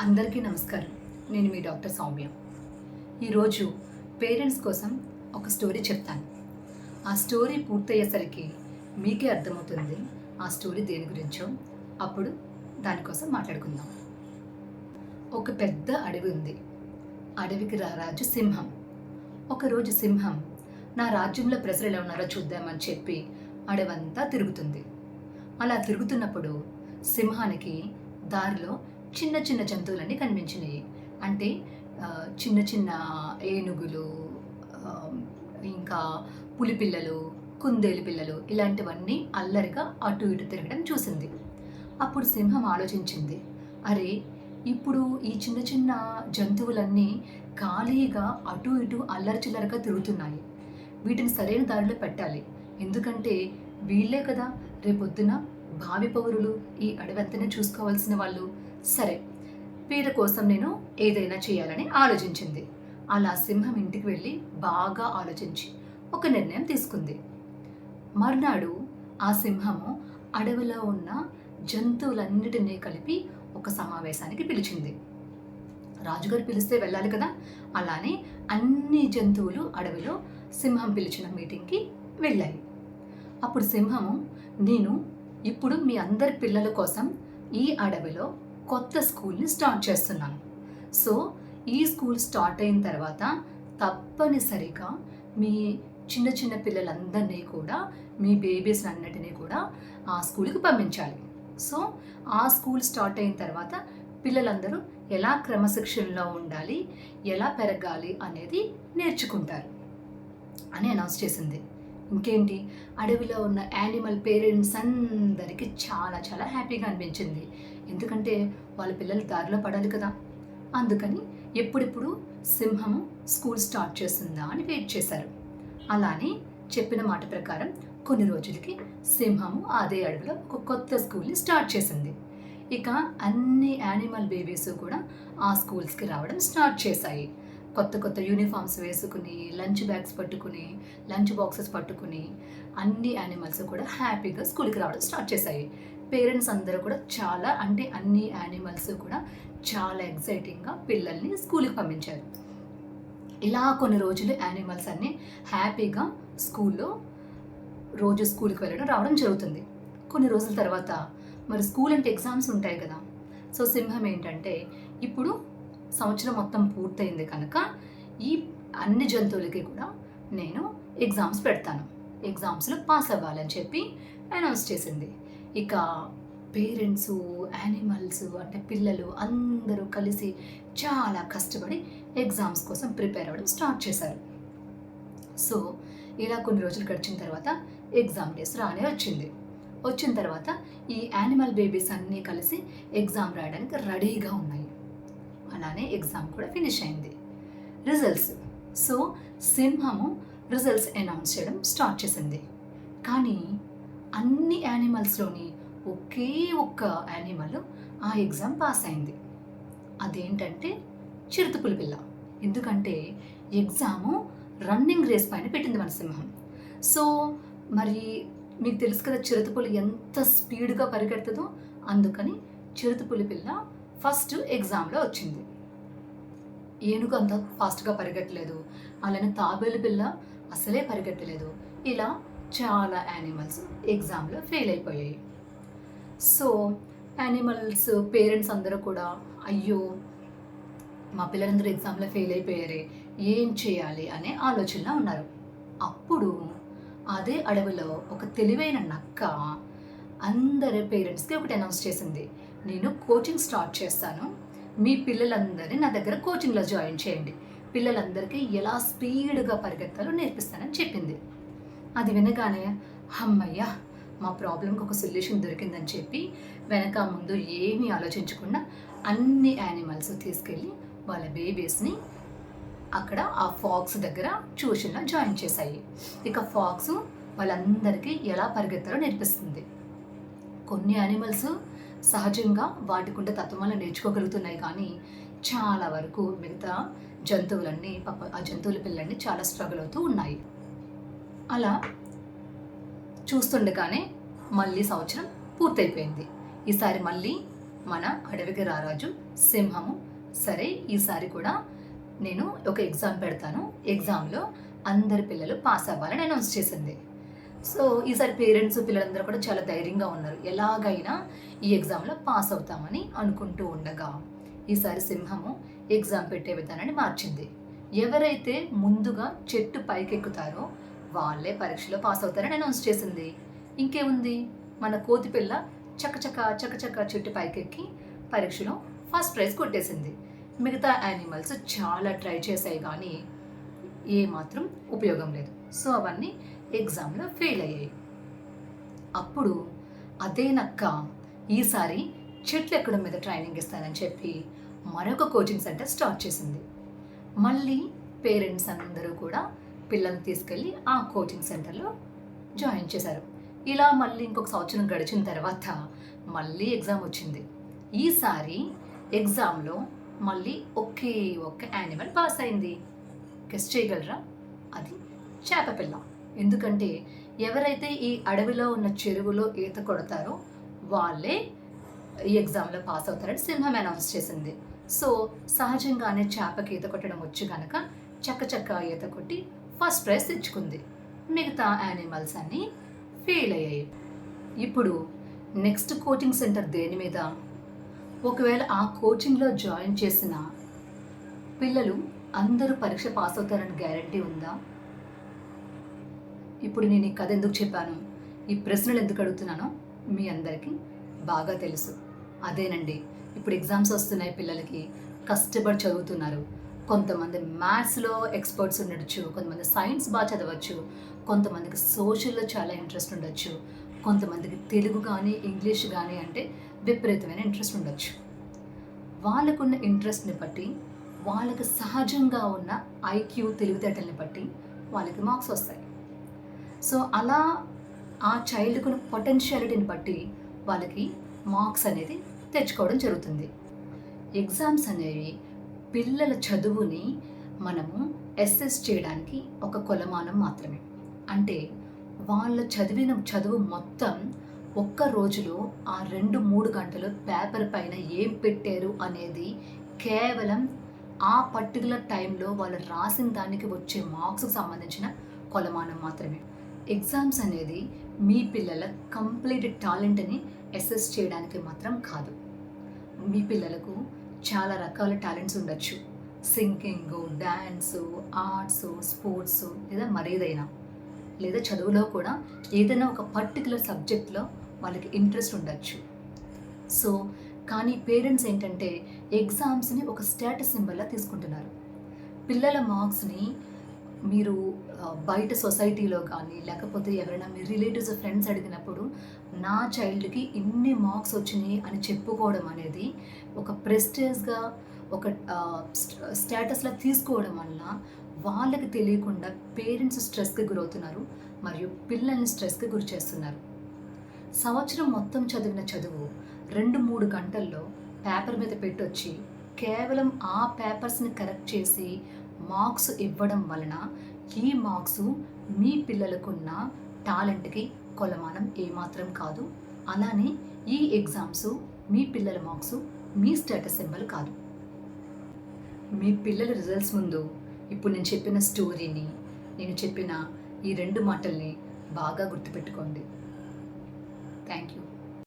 అందరికీ నమస్కారం. నేను మీ డాక్టర్ సౌమ్య. ఈరోజు పేరెంట్స్ కోసం ఒక స్టోరీ చెప్తాను. ఆ స్టోరీ పూర్తయ్యేసరికి మీకే అర్థమవుతుంది ఆ స్టోరీ దేని గురించో. అప్పుడు దానికోసం మాట్లాడుకుందాం. ఒక పెద్ద అడవి ఉంది. అడవికి రారాజు సింహం. ఒకరోజు సింహం నా రాజ్యంలో ప్రజలు ఎలా ఉన్నారో చూద్దామని చెప్పి అడవంతా తిరుగుతుంది. అలా తిరుగుతున్నప్పుడు సింహానికి దారిలో చిన్న చిన్న జంతువులన్నీ కనిపించినాయి. అంటే చిన్న చిన్న ఏనుగులు, ఇంకా పులి పిల్లలు, కుందేలు పిల్లలు ఇలాంటివన్నీ అల్లరిగా అటు ఇటు తిరగడం చూసింది. అప్పుడు సింహం ఆలోచించింది, అరే ఇప్పుడు ఈ చిన్న చిన్న జంతువులన్నీ ఖాళీగా అటు ఇటు అల్లరి చిల్లరగా తిరుగుతున్నాయి. వీటిని సరైన దారిలో పెట్టాలి. ఎందుకంటే వీళ్ళే కదా రేపొద్దున భావి పౌరులు, ఈ అడవంతనే చూసుకోవాల్సిన వాళ్ళు. సరే, వీళ్ళ కోసం నేను ఏదైనా చేయాలని ఆలోచించింది. అలా సింహం ఇంటికి వెళ్ళి బాగా ఆలోచించి ఒక నిర్ణయం తీసుకుంది. మర్నాడు ఆ సింహము అడవిలో ఉన్న జంతువులన్నిటినీ కలిపి ఒక సమావేశానికి పిలిచింది. రాజుగారు పిలిస్తే వెళ్ళాలి కదా, అలానే అన్ని జంతువులు అడవిలో సింహం పిలిచిన మీటింగ్కి వెళ్ళాయి. అప్పుడు సింహము, నేను ఇప్పుడు మీ అందరి పిల్లల కోసం ఈ అడవిలో కొత్త స్కూల్ని స్టార్ట్ చేస్తున్నాను. సో ఈ స్కూల్ స్టార్ట్ అయిన తర్వాత తప్పనిసరిగా మీ చిన్న చిన్న పిల్లలందరినీ కూడా, మీ బేబీస్ అన్నిటినీ కూడా ఆ స్కూల్కి పంపించాలి. సో ఆ స్కూల్ స్టార్ట్ అయిన తర్వాత పిల్లలందరూ ఎలా క్రమశిక్షణలో ఉండాలి, ఎలా పెరగాలి అనేది నేర్చుకుంటారు అని అనౌన్స్ చేసింది. ఇంకేంటి, అడవిలో ఉన్న యానిమల్ పేరెంట్స్ అందరికీ చాలా చాలా హ్యాపీగా అనిపించింది. ఎందుకంటే వాళ్ళ పిల్లలు దారిలో పడాలి కదా. అందుకని ఎప్పుడెప్పుడు సింహము స్కూల్ స్టార్ట్ చేస్తుందా అని వెయిట్ చేశారు. అలానే చెప్పిన మాట ప్రకారం కొన్ని రోజులకి సింహము అదే అడవిలో ఒక కొత్త స్కూల్ని స్టార్ట్ చేసింది. ఇక అన్ని యానిమల్ బేబీస్ కూడా ఆ స్కూల్స్కి రావడం స్టార్ట్ చేశాయి. కొత్త కొత్త యూనిఫామ్స్ వేసుకుని, లంచ్ బ్యాగ్స్ పట్టుకుని, లంచ్ బాక్సెస్ పట్టుకుని అన్ని యానిమల్స్ కూడా హ్యాపీగా స్కూల్కి రావడం స్టార్ట్ చేశాయి. పేరెంట్స్ అందరూ కూడా చాలా, అంటే అన్ని యానిమల్స్ కూడా చాలా ఎక్సైటింగ్గా పిల్లల్ని స్కూల్కి పంపించారు. ఇలా కొన్ని రోజులు యానిమల్స్ అన్నీ హ్యాపీగా స్కూల్లో రోజు స్కూల్కి వెళ్ళడం రావడం జరుగుతుంది. కొన్ని రోజుల తర్వాత మరి స్కూల్ అంటే ఎగ్జామ్స్ ఉంటాయి కదా. సో సింహం ఏంటంటే, ఇప్పుడు సంవత్సరం మొత్తం పూర్తయింది కనుక ఈ అన్ని జంతువులకి కూడా నేను ఎగ్జామ్స్ పెడతాను, ఎగ్జామ్స్లో పాస్ అవ్వాలని చెప్పి అనౌన్స్ చేసింది. ఇక పేరెంట్స్, యానిమల్స్ అంటే పిల్లలు అందరూ కలిసి చాలా కష్టపడి ఎగ్జామ్స్ కోసం ప్రిపేర్ అవ్వడం స్టార్ట్ చేశారు. సో ఇలా కొన్ని రోజులు గడిచిన తర్వాత ఎగ్జామ్ డేస్ రానే వచ్చిన తర్వాత ఈ యానిమల్ బేబీస్ అన్నీ కలిసి ఎగ్జామ్ రాయడానికి రెడీగా ఉన్నాయి. అలానే ఎగ్జామ్ కూడా ఫినిష్ అయింది. రిజల్ట్స్, సో సింహము రిజల్ట్స్ అనౌన్స్ చేయడం స్టార్ట్ చేసింది. కానీ అన్ని యానిమల్స్లోని ఒకే ఒక్క యానిమల్ ఆ ఎగ్జామ్ పాస్ అయింది. అదేంటంటే చిరుతపులి పిల్ల. ఎందుకంటే ఎగ్జాము రన్నింగ్ రేస్ పైన పెట్టింది మన సింహం. సో మరి మీకు తెలుసు కదా చిరుతపులి ఎంత స్పీడ్గా పరిగెడుతుందో. అందుకని చిరుతపులి పిల్ల ఫస్ట్ ఎగ్జామ్లో వచ్చింది. ఏనుగు అంత ఫాస్ట్గా పరిగెట్టలేదు, అలానే తాబేలు పిల్ల అసలే పరిగెట్టలేదు. ఇలా చాలా యానిమల్స్ ఎగ్జామ్లో ఫెయిల్ అయిపోయాయి. సో యానిమల్స్ పేరెంట్స్ అందరూ కూడా, అయ్యో మా పిల్లలందరూ ఎగ్జామ్లో ఫెయిల్ అయిపోయారే, ఏం చేయాలి అనే ఆలోచనలో ఉన్నారు. అప్పుడు అదే అడవిలో ఒక తెలివైన నక్క అందరి పేరెంట్స్కి ఒకటి అనౌన్స్ చేసింది, నేను కోచింగ్ స్టార్ట్ చేస్తాను, మీ పిల్లలందరినీ నా దగ్గర కోచింగ్లో జాయిన్ చేయండి, పిల్లలందరికీ ఎలా స్పీడ్గా పరిగెత్తాలో నేర్పిస్తానని చెప్పింది. అది వినగానే అమ్మయ్య, మా ప్రాబ్లంకి ఒక సొల్యూషన్ దొరికిందని చెప్పి వెనక ముందు ఏమీ ఆలోచించకుండా అన్ని యానిమల్స్ తీసుకెళ్ళి వాళ్ళ బేబీస్ని అక్కడ ఆ ఫాక్స్ దగ్గర ట్యూషన్లో జాయిన్ చేశాయి. ఇక ఫాక్స్ వాళ్ళందరికీ ఎలా పరిగెత్తాలో నేర్పిస్తుంది. కొన్ని యానిమల్స్ సహజంగా వాటికుండే తత్వం వల్ల నేర్చుకోగలుగుతున్నాయి, కానీ చాలా వరకు మిగతా జంతువులన్నీ ఆ జంతువుల పిల్లలన్నీ చాలా స్ట్రగుల్ అవుతూ ఉన్నాయి. అలా చూస్తుండగానే మళ్ళీ సంవత్సరం పూర్తయిపోయింది. ఈసారి మళ్ళీ మన అడవికి రారాజు సింహము. సరే, ఈసారి కూడా నేను ఒక ఎగ్జామ్ పెడతాను, ఎగ్జామ్లో అందరి పిల్లలు పాస్ అవ్వాలని అనౌన్స్ చేసింది. సో ఈసారి పేరెంట్స్ పిల్లలందరూ కూడా చాలా ధైర్యంగా ఉన్నారు, ఎలాగైనా ఈ ఎగ్జామ్లో పాస్ అవుతామని అనుకుంటూ ఉండగా ఈసారి సింహము ఎగ్జామ్ పెట్టే విధానాన్ని మార్చింది. ఎవరైతే ముందుగా చెట్టు పైకెక్కుతారో వాళ్ళే పరీక్షలో పాస్ అవుతారని అనౌన్స్ చేసింది. ఇంకేముంది, మన కోతి పిల్ల చకచక చకచక చెట్టు పైకెక్కి పరీక్షలో ఫస్ట్ ప్రైజ్ కొట్టేసింది. మిగతా యానిమల్స్ చాలా ట్రై చేసాయి కానీ ఏమాత్రం ఉపయోగం లేదు. సో అవన్నీ ఎగ్జామ్లో ఫెయిల్ అయ్యాయి. అప్పుడు అదే నక్క ఈసారి చెట్లు ఎక్కడం మీద ట్రైనింగ్ ఇస్తానని చెప్పి మరొక కోచింగ్ సెంటర్ స్టార్ట్ చేసింది. మళ్ళీ పేరెంట్స్ అందరూ కూడా పిల్లల్ని తీసుకెళ్ళి ఆ కోచింగ్ సెంటర్లో జాయిన్ చేశారు. ఇలా మళ్ళీ ఇంకొక సంవత్సరం గడిచిన తర్వాత మళ్ళీ ఎగ్జామ్ వచ్చింది. ఈసారి ఎగ్జామ్లో మళ్ళీ ఒకే ఒక్క యానిమల్ పాస్ అయింది. గెస్ చేయగలరా? అది చేప పిల్ల. ఎందుకంటే ఎవరైతే ఈ అడవిలో ఉన్న చెరువులో ఈత కొడతారో వాళ్ళే ఈ ఎగ్జామ్లో పాస్ అవుతారని సింహం అనౌన్స్ చేసింది. సో సహజంగానే చేపకి ఈత కొట్టడం వచ్చు కనుక చక్క ఈత కొట్టి ఫస్ట్ ప్రైజ్ తెచ్చుకుంది. మిగతా యానిమల్స్ అన్నీ ఫెయిల్ అయ్యాయి. ఇప్పుడు నెక్స్ట్ కోచింగ్ సెంటర్ దేని మీద? ఒకవేళ ఆ కోచింగ్లో జాయిన్ చేసిన పిల్లలు అందరూ పరీక్ష పాస్ అవుతారని గ్యారంటీ ఉందా? ఇప్పుడు నేను ఈ కథ ఎందుకు చెప్పాను, ఈ ప్రశ్నలు ఎందుకు అడుగుతున్నానో మీ అందరికీ బాగా తెలుసు. అదేనండి, ఇప్పుడు ఎగ్జామ్స్ వస్తున్నాయి, పిల్లలకి కష్టపడి చదువుతున్నారు. కొంతమంది మ్యాథ్స్లో ఎక్స్పర్ట్స్ ఉండొచ్చు, కొంతమంది సైన్స్ బాగా చదవచ్చు, కొంతమందికి సోషల్లో చాలా ఇంట్రెస్ట్ ఉండొచ్చు, కొంతమందికి తెలుగు కానీ ఇంగ్లీష్ కానీ అంటే విపరీతమైన ఇంట్రెస్ట్ ఉండొచ్చు. వాళ్ళకున్న ఇంట్రెస్ట్ని బట్టి, వాళ్ళకి సహజంగా ఉన్న ఐక్యూ తెలివితేటల్ని బట్టి వాళ్ళకి మార్క్స్ వస్తాయి. సో అలా ఆ చైల్డ్కున్న పొటెన్షియాలిటీని బట్టి వాళ్ళకి మార్క్స్ అనేది తెచ్చుకోవడం జరుగుతుంది. ఎగ్జామ్స్ అనేవి పిల్లల చదువుని మనము అసెస్ చేయడానికి ఒక కొలమానం మాత్రమే. అంటే వాళ్ళ చదువు మొత్తం ఒక్క రోజులో ఆ 2-3 గంటలు పేపర్ పైన ఏం పెట్టారు అనేది కేవలం ఆ పర్టికులర్ టైంలో వాళ్ళు రాసిన దానికి వచ్చే మార్క్స్కి సంబంధించిన కొలమానం మాత్రమే. ఎగ్జామ్స్ అనేది మీ పిల్లల కంప్లీట్ టాలెంట్ని అసెస్ చేయడానికి మాత్రం కాదు. మీ పిల్లలకు చాలా రకాల టాలెంట్స్ ఉండొచ్చు, సింగింగ్, డ్యాన్సు, ఆర్ట్స్, స్పోర్ట్స్, లేదా మరేదైనా, లేదా చదువులో కూడా ఏదైనా ఒక పర్టికులర్ సబ్జెక్ట్లో వాళ్ళకి ఇంట్రెస్ట్ ఉండొచ్చు. సో కానీ పేరెంట్స్ ఏంటంటే ఎగ్జామ్స్ని ఒక స్టేటస్ సింబల్లా తీసుకుంటున్నారు. పిల్లల మార్క్స్ని మీరు బయట సొసైటీలో కానీ లేకపోతే ఎవరైనా మీ రిలేటివ్స్ ఫ్రెండ్స్ అడిగినప్పుడు నా చైల్డ్కి ఇన్ని మార్క్స్ వచ్చినాయి అని చెప్పుకోవడం అనేది ఒక ప్రెస్టేజ్గా, ఒక స్టేటస్లా తీసుకోవడం వల్ల వాళ్ళకి తెలియకుండా పేరెంట్స్ స్ట్రెస్కి గురవుతున్నారు మరియు పిల్లల్ని స్ట్రెస్కి గురి చేస్తున్నారు. సంవత్సరం మొత్తం చదివిన చదువు 2-3 గంటల్లో పేపర్ మీద పెట్టొచ్చి కేవలం ఆ పేపర్స్ని కరెక్ట్ చేసి మార్క్స్ ఇవ్వడం వలన ఈ మార్క్స్ మీ పిల్లలకున్న టాలెంట్కి కొలమానం ఏమాత్రం కాదు. అలానే ఈ ఎగ్జామ్స్ మీ పిల్లల మార్క్స్ మీ స్టేటస్ సింబల్ కాదు. మీ పిల్లల రిజల్ట్స్ ముందు ఇప్పుడు నేను చెప్పిన స్టోరీని, నేను చెప్పిన ఈ 2 మాటల్ని బాగా గుర్తుపెట్టుకోండి. Thank you.